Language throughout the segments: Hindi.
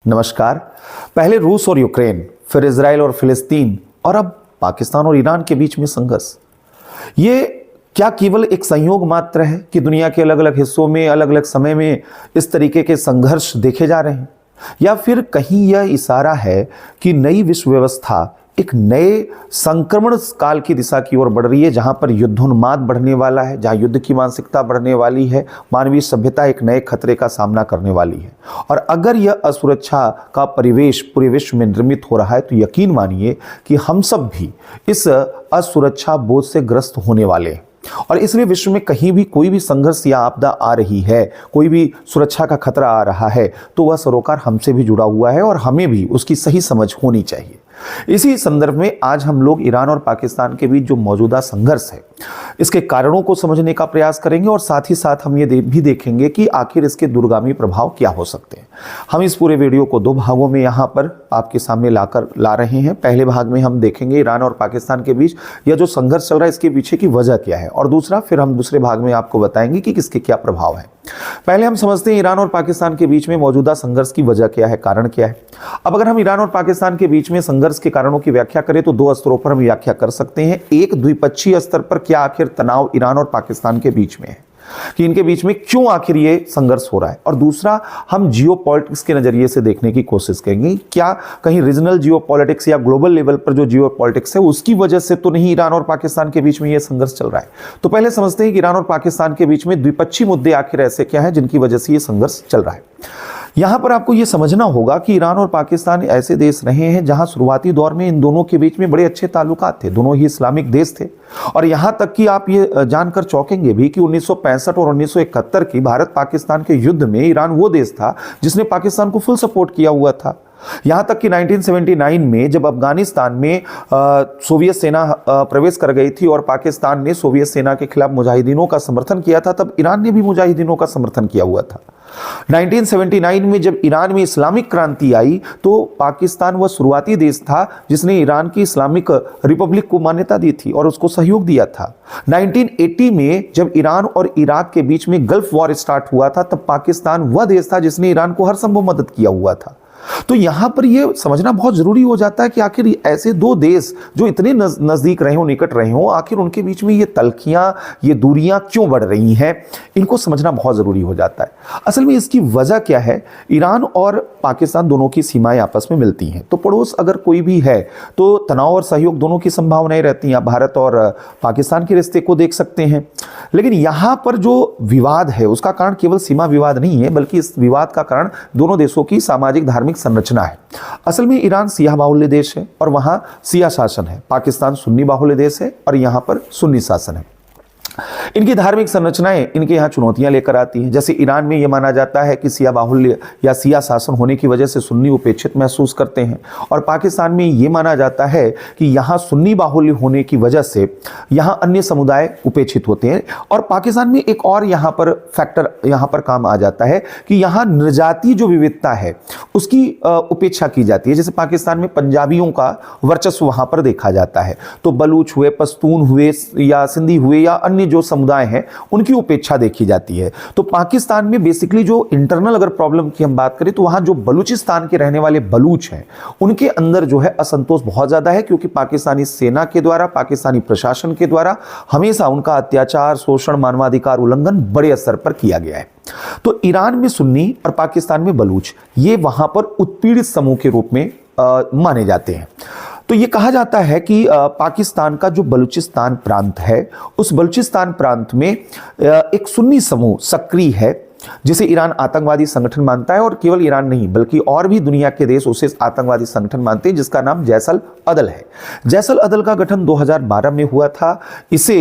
नमस्कार। पहले रूस और यूक्रेन, फिर इजराइल और फिलिस्तीन और अब पाकिस्तान और ईरान के बीच में संघर्ष। ये क्या केवल एक संयोग मात्र है कि दुनिया के अलग अलग हिस्सों में अलग अलग समय में इस तरीके के संघर्ष देखे जा रहे हैं, या फिर कहीं यह इशारा है कि नई विश्व व्यवस्था एक नए संक्रमण काल की दिशा की ओर बढ़ रही है, जहां पर युद्धोन्माद बढ़ने वाला है, जहां युद्ध की मानसिकता बढ़ने वाली है, मानवीय सभ्यता एक नए खतरे का सामना करने वाली है। और अगर यह असुरक्षा का परिवेश पूरे विश्व में निर्मित हो रहा है तो यकीन मानिए कि हम सब भी इस असुरक्षा बोझ से ग्रस्त होने वाले हैं। और इसलिए विश्व में कहीं भी कोई भी संघर्ष या आपदा आ रही है, कोई भी सुरक्षा का खतरा आ रहा है, तो वह सरोकार हमसे भी जुड़ा हुआ है और हमें भी उसकी सही समझ होनी चाहिए। इसी संदर्भ में आज हम लोग ईरान और पाकिस्तान के बीच जो मौजूदा संघर्ष है, इसके कारणों को समझने का प्रयास करेंगे और साथ ही साथ हम ये भी देखेंगे कि आखिर इसके दूरगामी प्रभाव क्या हो सकते हैं। हम इस पूरे वीडियो को दो भागों में यहाँ पर आपके सामने ला रहे हैं। पहले भाग में हम देखेंगे ईरान और पाकिस्तान के बीच यह जो संघर्ष चल रहा है इसके पीछे की वजह क्या है, और दूसरा फिर हम दूसरे भाग में आपको बताएंगे कि किसके क्या प्रभाव है। पहले हम समझते हैं ईरान और पाकिस्तान के बीच में मौजूदा संघर्ष की वजह क्या है, कारण क्या है। अब अगर हम ईरान और पाकिस्तान के बीच में संघर्ष के कारणों की व्याख्या करें तो दो स्तरों पर हम व्याख्या कर सकते हैं। एक, द्विपक्षीय स्तर पर क्या आखिर तनाव ईरान और पाकिस्तान के बीच में है, कि इनके बीच में क्यों आखिर ये संघर्ष हो रहा है। और दूसरा, हम जियोपॉलिटिक्स के नजरिए से देखने की कोशिश करेंगे, क्या कहीं रीजनल जियोपॉलिटिक्स या ग्लोबल लेवल पर जो जियोपॉलिटिक्स है उसकी वजह से तो नहीं ईरान और पाकिस्तान के बीच में ये संघर्ष चल रहा है। तो पहले समझते हैं कि ईरान और पाकिस्तान के बीच में द्विपक्षीय मुद्दे आखिर ऐसे क्या है जिनकी वजह से ये संघर्ष चल रहा है। यहां पर आपको यह समझना होगा कि ईरान और पाकिस्तान ऐसे देश रहे हैं जहां शुरुआती दौर में इन दोनों के बीच में बड़े अच्छे ताल्लुकात थे। दोनों ही इस्लामिक देश थे, और यहां तक कि आप ये जानकर चौंकेंगे भी कि 1965 और 1971 की भारत पाकिस्तान के युद्ध में ईरान वो देश था जिसने पाकिस्तान को फुल सपोर्ट किया हुआ था। यहां तक कि 1979 में जब अफगानिस्तान में सोवियत सेना प्रवेश कर गई थी और पाकिस्तान ने सोवियत सेना के खिलाफ मुजाहिदीनों का समर्थन किया था, तब ईरान ने भी मुजाहिदीनों का समर्थन किया हुआ था। 1979 में जब ईरान में इस्लामिक क्रांति आई तो पाकिस्तान वह शुरुआती देश था जिसने ईरान की इस्लामिक रिपब्लिक को मान्यता दी थी और उसको सहयोग दिया था। 1980 में जब ईरान और इराक के बीच में गल्फ वॉर स्टार्ट हुआ था, तब पाकिस्तान वह देश था जिसने ईरान को हर संभव मदद किया हुआ था। तो यहां पर यह समझना बहुत जरूरी हो जाता है कि आखिर ऐसे दो देश जो इतने नजदीक रहे हो, निकट रहे हो, आखिर उनके बीच में ये तल्खियां, ये दूरियां क्यों बढ़ रही हैं, इनको समझना बहुत जरूरी हो जाता है। असल में इसकी वजह क्या है, ईरान और पाकिस्तान दोनों की सीमाएं आपस में मिलती हैं, तो पड़ोस अगर कोई भी है तो तनाव और सहयोग दोनों की संभावनाएं रहती हैं। भारत और पाकिस्तान के रिश्ते को देख सकते हैं, लेकिन यहां पर जो विवाद है उसका कारण केवल सीमा विवाद नहीं है, बल्कि इस विवाद का कारण दोनों देशों की सामाजिक धार्मिक संरचना है। असल में ईरान सिया बाहुल्य देश है और वहां सिया शासन है, पाकिस्तान सुन्नी बाहुल्य देश है और यहां पर सुन्नी शासन है। इनकी धार्मिक संरचनाएं इनके यहाँ चुनौतियां लेकर आती हैं। जैसे ईरान में यह माना जाता है कि सिया बाहुल्य या सिया शासन होने की वजह से सुन्नी उपेक्षित महसूस करते हैं, और पाकिस्तान में यह माना जाता है कि यहाँ सुन्नी बाहुल्य होने की वजह से यहाँ अन्य समुदाय उपेक्षित होते हैं। और पाकिस्तान में एक और यहाँ पर फैक्टर यहाँ पर काम आ जाता है कि यहाँ निर्जातीय जो विविधता है उसकी उपेक्षा की जाती है। जैसे पाकिस्तान में पंजाबियों का वर्चस्व वहाँ पर देखा जाता है, तो बलूच हुए, पश्तून हुए या सिंधी हुए या अन्य जो समुदाय हैं उनकी उपेक्षा देखी जाती है। तो पाकिस्तान में बेसिकली जो इंटरनल अगर प्रॉब्लम की हम बात करें तो वहां जो बलूचिस्तान के रहने वाले बलूच हैं उनके अंदर जो है असंतोष बहुत ज्यादा है, क्योंकि पाकिस्तानी सेना के द्वारा, पाकिस्तानी प्रशासन के द्वारा हमेशा उनका अत्याचार, शोषण, मानवाधिकार उल्लंघन बड़े स्तर पर किया गया है। तो ईरान में सुन्नी और पाकिस्तान में बलूच, ये वहां पर उत्पीड़ित समूह के रूप में माने जाते हैं। तो ये कहा जाता है कि पाकिस्तान का जो बलूचिस्तान प्रांत है, उस बलूचिस्तान प्रांत में एक सुन्नी समूह सक्रिय है जिसे ईरान आतंकवादी संगठन मानता है, और केवल ईरान नहीं बल्कि और भी दुनिया के देश उसे आतंकवादी संगठन मानते हैं, जिसका नाम जैसल अदल है। जैसल अदल का गठन 2012 में हुआ था। इसे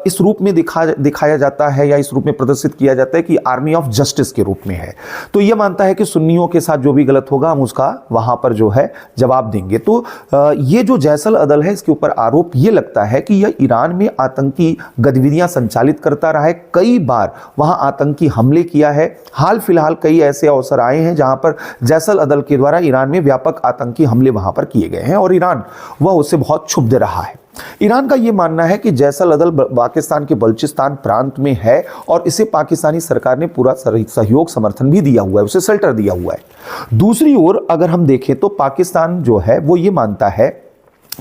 इस रूप में दिखाया जाता है या इस रूप में प्रदर्शित किया जाता है कि आर्मी ऑफ जस्टिस के रूप में है। तो यह मानता है कि सुन्नियों के साथ जो भी गलत होगा हम उसका वहां पर जो है जवाब देंगे। तो ये जो जैसल अदल है इसके ऊपर आरोप ये लगता है कि यह ईरान में आतंकी गतिविधियां संचालित करता रहा है, कई बार वहां आतंकी हमले किया है। हाल फिलहाल कई ऐसे अवसर आए हैं जहां पर जैसल अदल के द्वारा ईरान में व्यापक आतंकी हमले वहां पर किए गए हैं और ईरान वह उससे बहुत क्षुब्ध रहा है। ईरान का यह मानना है कि जैसलअदल पाकिस्तान के बलूचिस्तान प्रांत में है और इसे पाकिस्तानी सरकार ने पूरा सहयोग समर्थन भी दिया हुआ है, उसे शेल्टर दिया हुआ है। दूसरी ओर अगर हम देखें तो पाकिस्तान जो है वो ये मानता है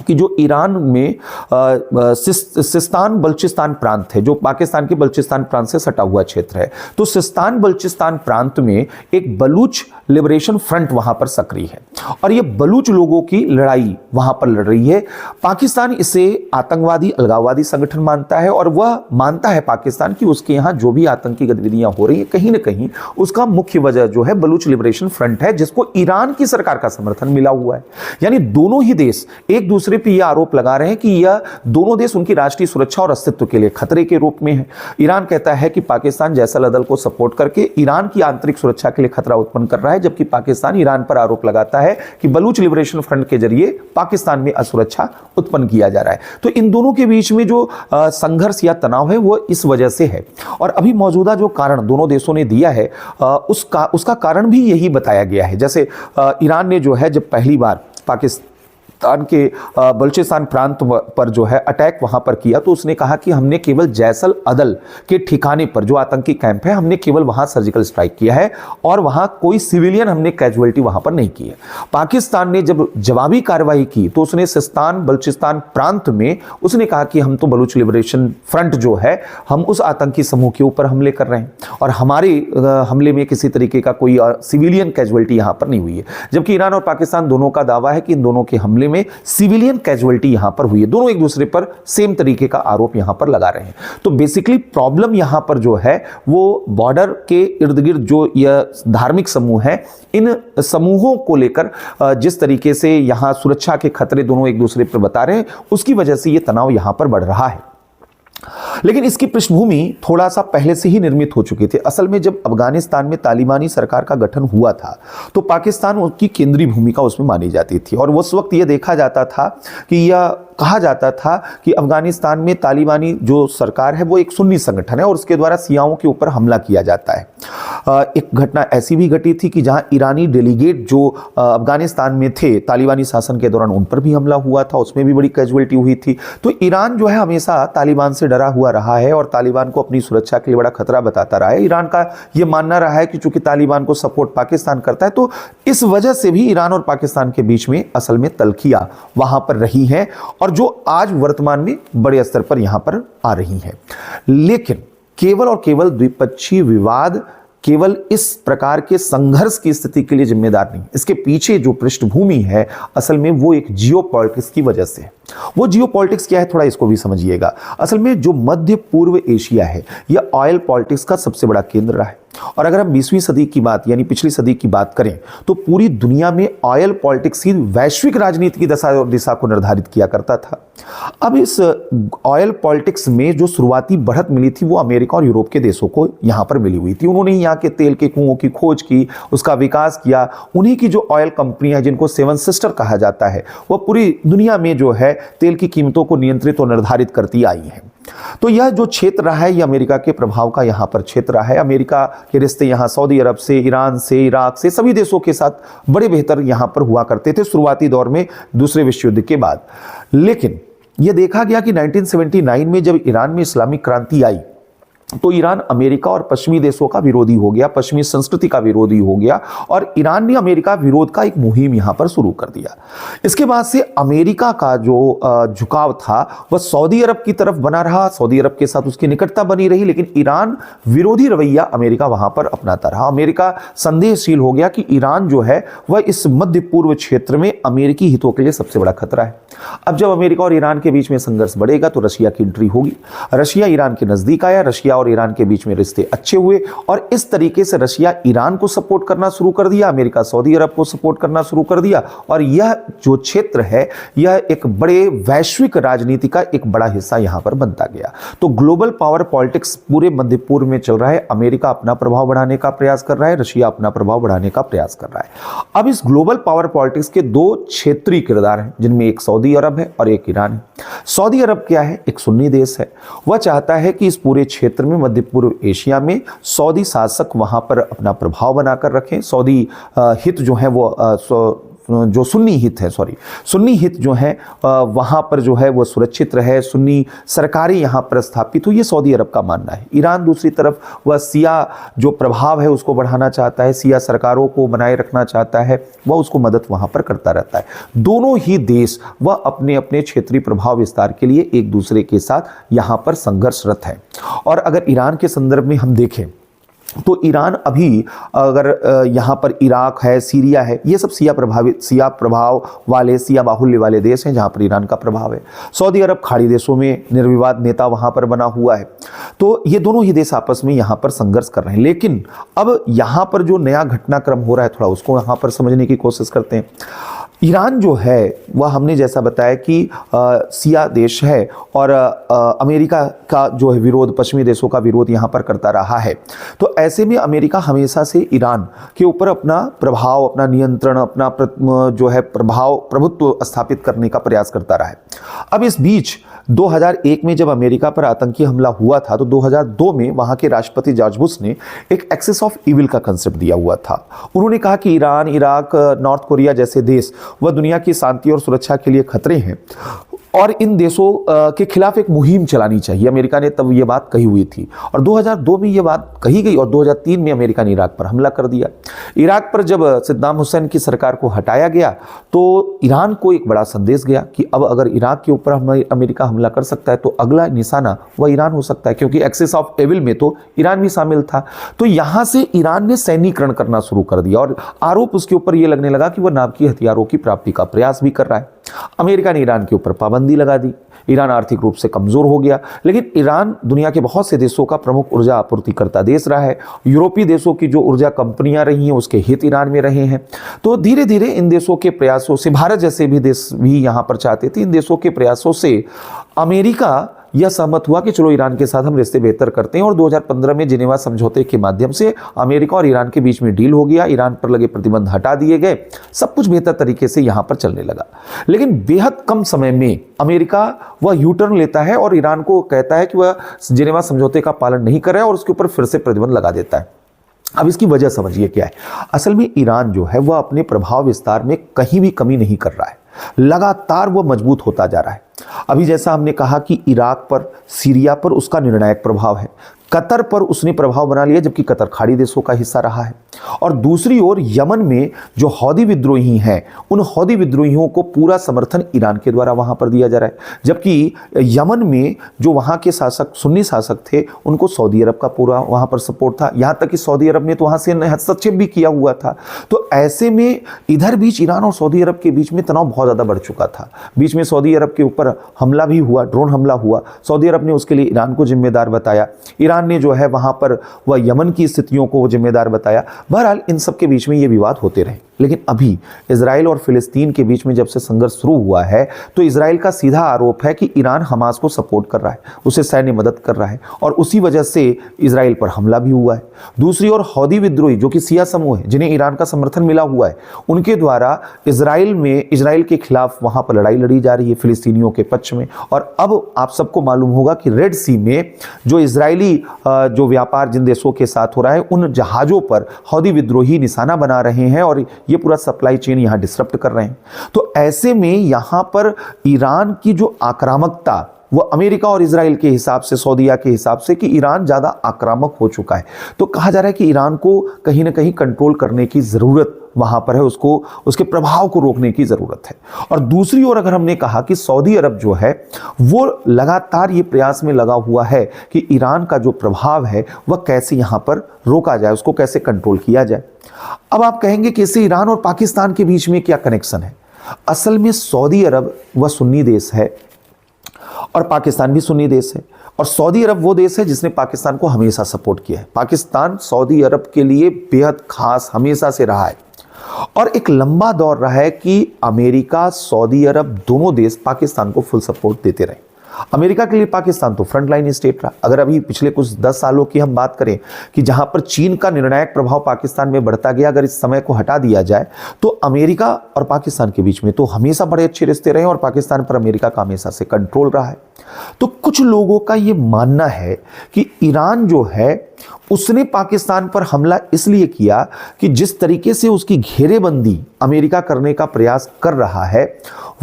कि जो ईरान में सिस्तान बलूचिस्तान प्रांत है, जो पाकिस्तान के बलूचिस्तान प्रांत से सटा हुआ क्षेत्र है, तो सिस्तान बलूचिस्तान प्रांत में एक बलूच लिबरेशन फ्रंट वहां पर सक्रिय है और ये बलूच लोगों की लड़ाई वहां पर लड़ रही है। पाकिस्तान इसे आतंकवादी अलगाववादी संगठन मानता है और वह मानता है पाकिस्तान कि उसके यहां जो भी आतंकी गतिविधियां हो रही है कहीं ना कहीं उसका मुख्य वजह जो है बलूच लिबरेशन फ्रंट है, जिसको ईरान की सरकार का समर्थन मिला हुआ है। यानी दोनों ही देश एक दूसरे पर यह आरोप लगा रहे हैं कि यह दोनों देश उनकी राष्ट्रीय सुरक्षा और अस्तित्व के लिए खतरे के रूप में है। ईरान कहता है कि पाकिस्तान जैसलअदल को सपोर्ट करके ईरान की आंतरिक सुरक्षा के लिए खतरा उत्पन्न कर रहा है, जबकि पाकिस्तान ईरान पर आरोप लगाता है कि बलूच लिबरेशन फ्रंट के जरिए पाकिस्तान में असुरक्षा उत्पन्न किया जा रहा है। तो इन दोनों के बीच में जो संघर्ष या तनाव है वो इस वजह से है। और अभी मौजूदा जो कारण दोनों देशों ने दिया है उसका कारण भी यही बताया गया है। जैसे ईरान ने जो है जब पहली बार पाकिस्तान के बलूचिस्तान प्रांत पर जो है अटैक वहां पर किया तो उसने कहा कि हमने केवल जैसलअदल के ठिकाने पर जो आतंकी कैंप है हमने केवल वहां सर्जिकल स्ट्राइक किया है और वहां कोई सिविलियन हमने कैजुअलिटी वहां पर नहीं की है। पाकिस्तान ने जब जवाबी कार्रवाई की तो उसने सिस्तान बलूचिस्तान प्रांत में उसने कहा कि हम तो बलूच लिबरेशन फ्रंट जो है हम उस आतंकी समूह के ऊपर हमले कर रहे हैं और हमारे हमले में किसी तरीके का कोई सिविलियन कैजुअलिटी यहां पर नहीं हुई है। जबकि ईरान और पाकिस्तान दोनों का दावा है कि इन दोनों के हमले में सिविलियन कैजुअलिटी यहां पर हुई है। दोनों एक दूसरे पर सेम तरीके का आरोप यहां पर लगा रहे हैं। तो बेसिकली प्रॉब्लम यहां पर जो है वो बॉर्डर के इर्द गिर्द जो यह धार्मिक समूह है इन समूहों को लेकर जिस तरीके से यहां सुरक्षा के खतरे दोनों एक दूसरे पर बता रहे हैं उसकी वजह से यह तनाव यहां पर बढ़ रहा है। लेकिन इसकी पृष्ठभूमि थोड़ा सा पहले से ही निर्मित हो चुकी थी। असल में जब अफगानिस्तान में तालिबानी सरकार का गठन हुआ था तो पाकिस्तान उसकी केंद्रीय भूमिका उसमें मानी जाती थी और उस वक्त यह देखा जाता था कि यह कहा जाता था कि अफगानिस्तान में तालिबानी जो सरकार है वो एक सुन्नी संगठन है और उसके द्वारा शियाओं के ऊपर हमला किया जाता है। एक घटना ऐसी भी घटी थी कि जहां ईरानी डेलीगेट जो अफगानिस्तान में थे तालिबानी शासन के दौरान उन पर भी हमला हुआ था, उसमें भी बड़ी कैजुअलिटी हुई थी। तो ईरान जो है हमेशा तालिबान से डरा हुआ रहा है और तालिबान को अपनी सुरक्षा के लिए बड़ा खतरा बताता रहा है। ईरान का यह मानना रहा है कि चूंकि तालिबान को सपोर्ट पाकिस्तान करता है तो इस वजह से भी ईरान और पाकिस्तान के बीच में असल में तल्खियां वहां पर रही हैं और जो आज वर्तमान में बड़े स्तर पर यहां पर आ रही हैं। लेकिन केवल और केवल द्विपक्षीय विवाद केवल इस प्रकार के संघर्ष की स्थिति के लिए जिम्मेदार नहीं। इसके पीछे जो पृष्ठभूमि है असल में वो एक जियोपॉलिटिक्स की वजह से है। वो जियोपॉलिटिक्स क्या है थोड़ा इसको भी समझिएगा। असल में जो मध्य पूर्व एशिया है यह ऑयल पॉलिटिक्स का सबसे बड़ा केंद्र रहा है और अगर हम 20वीं सदी की बात यानी पिछली सदी की बात करें तो पूरी दुनिया में ऑयल पॉलिटिक्स ही वैश्विक राजनीति की दशा और दिशा को निर्धारित किया करता था। अब इस ऑयल पॉलिटिक्स में जो शुरुआती बढ़त मिली थी वो अमेरिका और यूरोप के देशों को यहां पर मिली हुई थी। उन्होंने यहाँ के तेल के कुओं की खोज की, उसका विकास किया। उन्हीं की जो ऑयल कंपनियां जिनको सेवन सिस्टर कहा जाता है वह पूरी दुनिया में जो है तेल की कीमतों को नियंत्रित और निर्धारित करती आई हैं। तो यह जो क्षेत्र रहा है यह अमेरिका के प्रभाव का यहां पर क्षेत्र रहा है। अमेरिका के रिश्ते यहां सऊदी अरब से, ईरान से, इराक से सभी देशों के साथ बड़े बेहतर यहां पर हुआ करते थे शुरुआती दौर में दूसरे विश्व युद्ध के बाद। लेकिन यह देखा गया कि 1979 में जब ईरान में इस्लामिक क्रांति आई तो ईरान अमेरिका और पश्चिमी देशों का विरोधी हो गया, पश्चिमी संस्कृति का विरोधी हो गया और ईरान ने अमेरिका विरोध का एक मुहिम यहां पर शुरू कर दिया। इसके बाद से अमेरिका का जो झुकाव था वह सऊदी अरब की तरफ बना रहा, सऊदी अरब के साथ उसकी निकटता बनी रही, लेकिन ईरान विरोधी रवैया अमेरिका वहां पर अपनाता रहा। अमेरिका संदेहशील हो गया कि ईरान जो है वह इस मध्य पूर्व क्षेत्र में अमेरिकी हितों के लिए सबसे बड़ा खतरा है। अब जब अमेरिका और ईरान के बीच में संघर्ष बढ़ेगा तो रशिया की एंट्री होगी। रशिया ईरान के नजदीक आया, रशिया और ईरान के बीच में रिश्ते अच्छे हुए और इस तरीके से रशिया ईरान को सपोर्ट करना शुरू कर दिया, अमेरिका सऊदी अरब को सपोर्ट करना शुरू कर दिया और यह जो क्षेत्र है यह एक बड़े वैश्विक राजनीति का एक बड़ा हिस्सा यहां पर बनता गया। तो ग्लोबल पावर पॉलिटिक्स पूरे मध्य पूर्व में चल रहा है। अमेरिका अपना प्रभाव बढ़ाने का प्रयास कर रहा है, रशिया अपना प्रभाव बढ़ाने का प्रयास कर रहा है। अब इस ग्लोबल पावर पॉलिटिक्स के दो क्षेत्रीय किरदार हैं जिनमें एक सऊदी अरब है और एक ईरान है। सऊदी अरब क्या है? एक सुन्नी देश है। वह चाहता है कि इस पूरे क्षेत्र में मध्य पूर्व एशिया में सऊदी शासक वहां पर अपना प्रभाव बनाकर रखें, सऊदी हित जो है वो जो सुन्नी हित है, सुन्नी हित जो है वहाँ पर जो है वो सुरक्षित रहे, सुन्नी सरकारें यहाँ पर स्थापित हो, ये सऊदी अरब का मानना है। ईरान दूसरी तरफ वह सिया जो प्रभाव है उसको बढ़ाना चाहता है, सिया सरकारों को बनाए रखना चाहता है, वह उसको मदद वहाँ पर करता रहता है। दोनों ही देश वह अपने अपने क्षेत्रीय प्रभाव विस्तार के लिए एक दूसरे के साथ यहाँ पर संघर्षरत है। और अगर ईरान के संदर्भ में हम देखें तो ईरान अभी अगर यहाँ पर इराक है, सीरिया है, ये सब सिया प्रभाव वाले, सिया बाहुल्य वाले देश हैं जहाँ पर ईरान का प्रभाव है। सऊदी अरब खाड़ी देशों में निर्विवाद नेता वहाँ पर बना हुआ है। तो ये दोनों ही देश आपस में यहाँ पर संघर्ष कर रहे हैं। लेकिन अब यहाँ पर जो नया घटनाक्रम हो रहा है, थोड़ा उसको यहाँ पर समझने की कोशिश करते हैं। ईरान जो है वह हमने जैसा बताया कि सिया देश है और अमेरिका का जो है विरोध, पश्चिमी देशों का विरोध यहाँ पर करता रहा है। तो ऐसे में अमेरिका हमेशा से ईरान के ऊपर अपना प्रभाव, अपना नियंत्रण, अपना जो है प्रभुत्व स्थापित करने का प्रयास करता रहा है। अब इस बीच 2001 में जब अमेरिका पर आतंकी हमला हुआ था तो 2002 में वहाँ के राष्ट्रपति जॉर्ज बुश ने एक एक्सेस ऑफ इविल का कंसेप्ट दिया हुआ था। उन्होंने कहा कि ईरान, इराक, नॉर्थ कोरिया जैसे देश वह दुनिया की शांति और सुरक्षा के लिए खतरे हैं और इन देशों के खिलाफ एक मुहिम चलानी चाहिए। अमेरिका ने तब ये बात कही हुई थी और 2002 में ये बात कही गई और 2003 में अमेरिका ने इराक पर हमला कर दिया। इराक पर जब सद्दाम हुसैन की सरकार को हटाया गया तो ईरान को एक बड़ा संदेश गया कि अब अगर इराक के ऊपर अमेरिका हमला कर सकता है तो अगला निशाना वह ईरान हो सकता है, क्योंकि एक्सेस ऑफ एविल में तो ईरान भी शामिल था। तो यहाँ से ईरान ने सैन्यीकरण करना शुरू कर दिया और आरोप उसके ऊपर यह लगने लगा कि वह नाभिकीय हथियारों की प्राप्ति का प्रयास भी कर रहा है। अमेरिका ने ईरान के ऊपर पाबंदी लगा दी। ईरान आर्थिक रूप से कमजोर हो गया, लेकिन ईरान दुनिया के बहुत से देशों का प्रमुख ऊर्जा आपूर्तिकर्ता देश रहा है। यूरोपीय देशों की जो ऊर्जा कंपनियां रही हैं उसके हित ईरान में रहे हैं। तो धीरे धीरे इन देशों के प्रयासों से, भारत जैसे भी देश भी यहां पर चाहते थे, इन देशों के प्रयासों से अमेरिका यह सहमत हुआ कि चलो ईरान के साथ हम रिश्ते बेहतर करते हैं और 2015 में जिनेवा समझौते के माध्यम से अमेरिका और ईरान के बीच में डील हो गया। ईरान पर लगे प्रतिबंध हटा दिए गए, सब कुछ बेहतर तरीके से यहां पर चलने लगा। लेकिन बेहद कम समय में अमेरिका वह यू टर्न लेता है और ईरान को कहता है कि वह जिनेवा समझौते का पालन नहीं कर रहा है और उसके ऊपर फिर से प्रतिबंध लगा देता है। अब इसकी वजह समझिए क्या है। असल में ईरान जो है वह अपने प्रभाव विस्तार में कहीं भी कमी नहीं कर रहा है, लगातार वह मजबूत होता जा रहा है। अभी जैसा हमने कहा कि इराक पर, सीरिया पर उसका निर्णायक प्रभाव है, कतर पर उसने प्रभाव बना लिया जबकि कतर खाड़ी देशों का हिस्सा रहा है। और दूसरी ओर यमन में जो हौदी विद्रोही हैं, उन हौदी विद्रोहियों को पूरा समर्थन ईरान के द्वारा वहां पर दिया जा रहा है, जबकि यमन में जो वहां के शासक, सुन्नी शासक थे, उनको सऊदी अरब का पूरा वहां पर सपोर्ट था। यहां तक कि सऊदी अरब ने तो वहां से हस्तक्षेप भी किया हुआ था। तो ऐसे में इधर बीच ईरान और सऊदी अरब के बीच में तनाव बहुत ज्यादा बढ़ चुका था। बीच में सऊदी अरब के ऊपर हमला भी हुआ, ड्रोन हमला हुआ। सऊदी अरब ने उसके लिए ईरान को जिम्मेदार बताया, ईरान ने जो है वहां पर वह यमन की स्थितियों को वो जिम्मेदार बताया। बहरहाल इन सब के बीच में ये विवाद होते रहे। लेकिन अभी इजराइल और फिलिस्तीन के बीच में जब से संघर्ष शुरू हुआ है तो इजराइल का सीधा आरोप है कि ईरान हमास को सपोर्ट कर रहा है, उसे सैन्य मदद कर रहा है और उसी वजह से इजराइल पर हमला भी हुआ है। दूसरी ओर हौदी विद्रोही जो कि सिया समूह है, जिन्हें ईरान का समर्थन मिला हुआ है, उनके द्वारा इजराइल के खिलाफ वहां पर लड़ाई लड़ी जा रही है फिलिस्तीनियों के पक्ष में। और अब आप सबको मालूम होगा कि रेड सी में जो इजरायली जो व्यापार जिन देशों के साथ हो रहा है, उन जहाजों पर हौदी विद्रोही निशाना बना रहे हैं और ये पूरा सप्लाई चेन यहां डिसरप्ट कर रहे हैं। तो ऐसे में यहां पर ईरान की जो आक्रामकता, वो अमेरिका और इजराइल के हिसाब से, सऊदीया के हिसाब से कि ईरान ज्यादा आक्रामक हो चुका है। तो कहा जा रहा है कि ईरान को कहीं ना कहीं कंट्रोल करने की जरूरत वहां पर है, उसको उसके प्रभाव को रोकने की जरूरत है। और दूसरी ओर अगर हमने कहा कि सऊदी अरब जो है वो लगातार ये प्रयास में लगा हुआ है कि ईरान का जो प्रभाव है वह कैसे यहां पर रोका जाए, उसको कैसे कंट्रोल किया जाए। अब आप कहेंगे कि इससे ईरान और पाकिस्तान के बीच में क्या कनेक्शन है। असल में सऊदी अरब वह सुन्नी देश है और पाकिस्तान भी सुन्नी देश है और सऊदी अरब वो देश है जिसने पाकिस्तान को हमेशा सपोर्ट किया है। पाकिस्तान सऊदी अरब के लिए बेहद खास हमेशा से रहा है और एक लंबा दौर रहा है कि अमेरिका, सऊदी अरब दोनों देश पाकिस्तान को फुल सपोर्ट देते रहे। अमेरिका के लिए पाकिस्तान तो फ्रंटलाइन स्टेट रहा। अगर अभी पिछले कुछ 10 सालों की हम बात करें कि जहां पर चीन का निर्णायक प्रभाव पाकिस्तान में बढ़ता गया, अगर इस समय को हटा दिया जाए तो अमेरिका और पाकिस्तान के बीच में तो हमेशा बड़े अच्छे रिश्ते रहे और पाकिस्तान पर अमेरिका का हमेशा से कंट्रोल रहा है। तो कुछ लोगों का यह मानना है कि ईरान जो है उसने पाकिस्तान पर हमला इसलिए किया कि जिस तरीके से उसकी घेरेबंदी अमेरिका करने का प्रयास कर रहा है,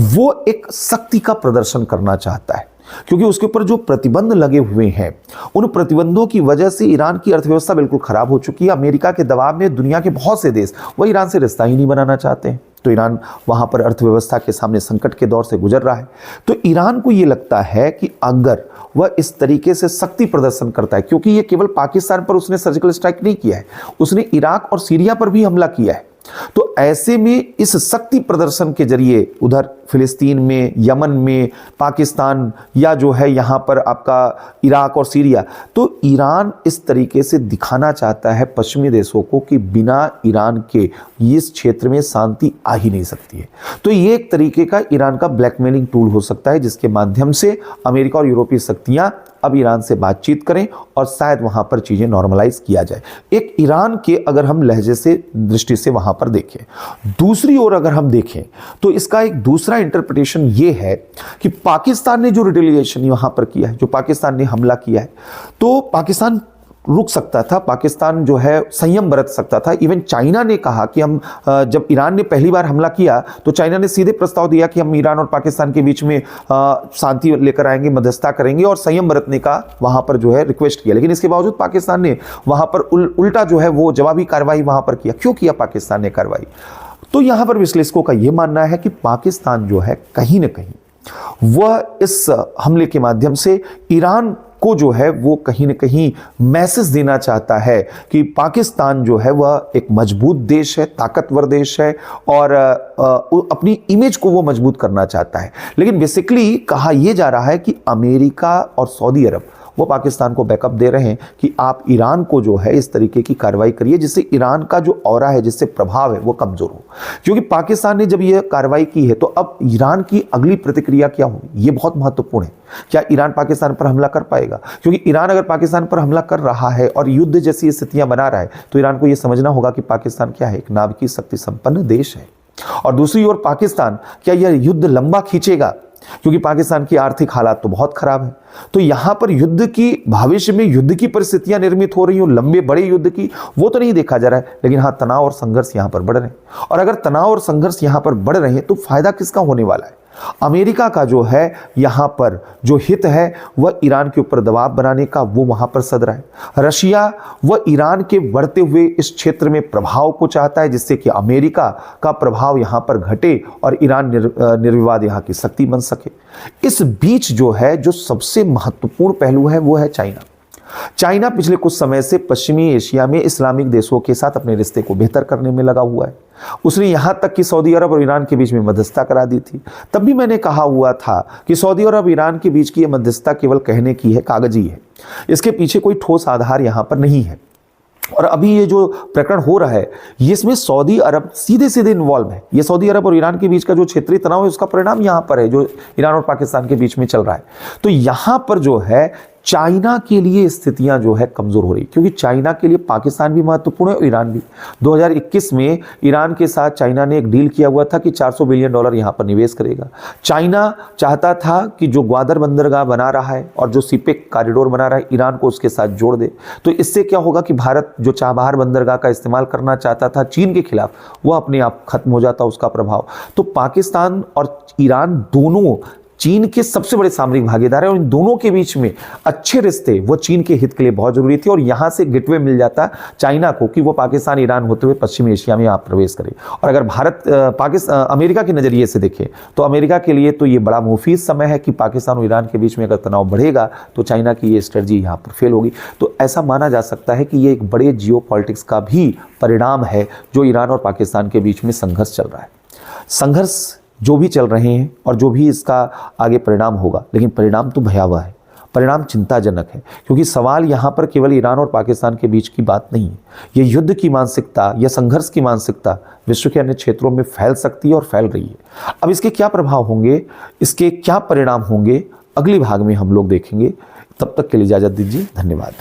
वो एक शक्ति का प्रदर्शन करना चाहता है, क्योंकि उसके ऊपर जो प्रतिबंध लगे हुए हैं, उन प्रतिबंधों की वजह से ईरान की अर्थव्यवस्था बिल्कुल खराब हो चुकी है। अमेरिका के दबाव में दुनिया के बहुत से देश वो ईरान से रिश्ता ही नहीं बनाना चाहते हैं, तो ईरान वहां पर अर्थव्यवस्था के सामने संकट के दौर से गुजर रहा है। तो ईरान को ये लगता है कि अगर वह इस तरीके से शक्ति प्रदर्शन करता है, क्योंकि ये केवल पाकिस्तान पर उसने सर्जिकल स्ट्राइक नहीं किया है, उसने इराक और सीरिया पर भी हमला किया है, तो ऐसे में इस शक्ति प्रदर्शन के जरिए उधर फिलिस्तीन में, यमन में, पाकिस्तान या जो है यहाँ पर आपका इराक और सीरिया, तो ईरान इस तरीके से दिखाना चाहता है पश्चिमी देशों को कि बिना ईरान के इस क्षेत्र में शांति आ ही नहीं सकती है। तो ये एक तरीके का ईरान का ब्लैकमेलिंग टूल हो सकता है, जिसके माध्यम से अमेरिका और यूरोपीय शक्तियां अब ईरान से बातचीत करें और शायद वहां पर चीजें नॉर्मलाइज किया जाए। एक ईरान के अगर हम लहजे से दृष्टि से वहां पर देखें, दूसरी ओर अगर हम देखें तो इसका एक दूसरा इंटरप्रिटेशन ये है कि पाकिस्तान ने जो रिटेलिएशन वहां पर किया है, जो पाकिस्तान ने हमला किया है, तो पाकिस्तान रुक सकता था, पाकिस्तान जो है संयम बरत सकता था। इवन चाइना ने कहा कि हम जब ईरान ने पहली बार हमला किया तो चाइना ने सीधे प्रस्ताव दिया कि हम ईरान और पाकिस्तान के बीच में शांति लेकर आएंगे, मध्यस्थता करेंगे और संयम बरतने का वहां पर जो है रिक्वेस्ट किया। लेकिन इसके बावजूद पाकिस्तान ने वहां पर उल्टा जो है वो जवाबी कार्रवाई वहां पर किया। क्यों किया पाकिस्तान ने कार्रवाई? तो यहां पर विश्लेषकों का यह मानना है कि पाकिस्तान जो है कहीं ना कहीं वह इस हमले के माध्यम से ईरान को जो है वो कहीं ना कहीं मैसेज देना चाहता है कि पाकिस्तान जो है वह एक मजबूत देश है, ताकतवर देश है और अपनी इमेज को वो मजबूत करना चाहता है। लेकिन बेसिकली कहा यह जा रहा है कि अमेरिका और सऊदी अरब वो पाकिस्तान को बैकअप दे रहे हैं कि आप ईरान को जो है इस तरीके की कार्रवाई करिए जिससे ईरान का जो ऑरा है, जिससे प्रभाव है वो कमजोर हो। क्योंकि पाकिस्तान ने जब ये कार्रवाई की है तो अब ईरान की अगली प्रतिक्रिया क्या होगी, ये बहुत महत्वपूर्ण है। क्या ईरान पाकिस्तान पर हमला कर पाएगा? क्योंकि ईरान अगर पाकिस्तान पर हमला कर रहा है और युद्ध जैसी स्थितियां बना रहा है तो ईरान को यह समझना होगा कि पाकिस्तान क्या है, एक नाभिकीय शक्ति संपन्न देश है। और दूसरी ओर पाकिस्तान, क्या यह युद्ध लंबा खींचेगा? क्योंकि पाकिस्तान की आर्थिक हालात तो बहुत खराब है। तो यहां पर युद्ध की, भविष्य में युद्ध की परिस्थितियां निर्मित हो रही हो, लंबे बड़े युद्ध की, वो तो नहीं देखा जा रहा है। लेकिन हाँ, तनाव और संघर्ष यहां पर बढ़ रहे हैं। और अगर तनाव और संघर्ष यहां पर बढ़ रहे हैं तो फायदा किसका होने वाला है? अमेरिका का जो है यहां पर जो हित है वह ईरान के ऊपर दबाव बनाने का, वो वहां पर सद रहा है। रशिया वह ईरान के बढ़ते हुए इस क्षेत्र में प्रभाव को चाहता है जिससे कि अमेरिका का प्रभाव यहां पर घटे और ईरान निर्विवाद यहां की शक्ति बन सके। इस बीच जो है जो सबसे महत्वपूर्ण पहलू है वो है चाइना। चाइना पिछले कुछ समय से पश्चिमी एशिया में इस्लामिक देशों के साथ अपने रिश्ते को बेहतर करने में लगा हुआ है। उसने यहां तक कि सऊदी अरब और ईरान के बीच में मध्यस्थता करा दी थी। तब भी मैंने कहा हुआ था कि सऊदी अरब और ईरान के बीच की यह मध्यस्थता केवल कहने की है, कागजी है, इसके पीछे कोई ठोस आधार यहां पर नहीं है। और अभी ये जो प्रकरण हो रहा है इसमें सऊदी अरब सीधे सीधे इन्वॉल्व है। ये सऊदी अरब और ईरान के बीच का जो क्षेत्रीय तनाव है उसका परिणाम यहां पर है जो ईरान और पाकिस्तान के बीच में चल रहा है। तो यहां पर जो है चाइना के लिए स्थितियां जो है कमजोर हो रही, क्योंकि चाइना के लिए पाकिस्तान भी महत्वपूर्ण है और ईरान भी। 2021 में ईरान के साथ चाइना ने एक डील किया हुआ था कि $400 बिलियन यहां पर निवेश करेगा। चाइना चाहता था कि जो ग्वादर बंदरगाह बना रहा है और जो सीपेक कॉरिडोर बना रहा है ईरान को उसके साथ जोड़ दे। तो इससे क्या होगा कि भारत जो चाबहार बंदरगाह का इस्तेमाल करना चाहता था चीन के खिलाफ, वह अपने आप खत्म हो जाता उसका प्रभाव। तो पाकिस्तान और ईरान दोनों चीन के सबसे बड़े सामरिक भागीदार है और इन दोनों के बीच में अच्छे रिश्ते वो चीन के हित के लिए बहुत जरूरी थे। और यहां से गेटवे मिल जाता चाइना को कि वो पाकिस्तान ईरान होते हुए पश्चिमी एशिया में आप प्रवेश करे। और अगर भारत अमेरिका के नजरिए से देखे तो अमेरिका के लिए तो ये बड़ा मुफीद समय है कि पाकिस्तान और ईरान के बीच में अगर तनाव बढ़ेगा तो चाइना की ये स्ट्रेटजी यहाँ पर फेल होगी। तो ऐसा माना जा सकता है कि ये एक बड़े जियो पॉलिटिक्स का भी परिणाम है जो ईरान और पाकिस्तान के बीच में संघर्ष चल रहा है। संघर्ष जो भी चल रहे हैं और जो भी इसका आगे परिणाम होगा, लेकिन परिणाम तो भयावह है, परिणाम चिंताजनक है। क्योंकि सवाल यहाँ पर केवल ईरान और पाकिस्तान के बीच की बात नहीं है, ये युद्ध की मानसिकता या संघर्ष की मानसिकता विश्व के अन्य क्षेत्रों में फैल सकती है और फैल रही है। अब इसके क्या प्रभाव होंगे, इसके क्या परिणाम होंगे, अगले भाग में हम लोग देखेंगे। तब तक के लिए इजाजत दीजिए, धन्यवाद।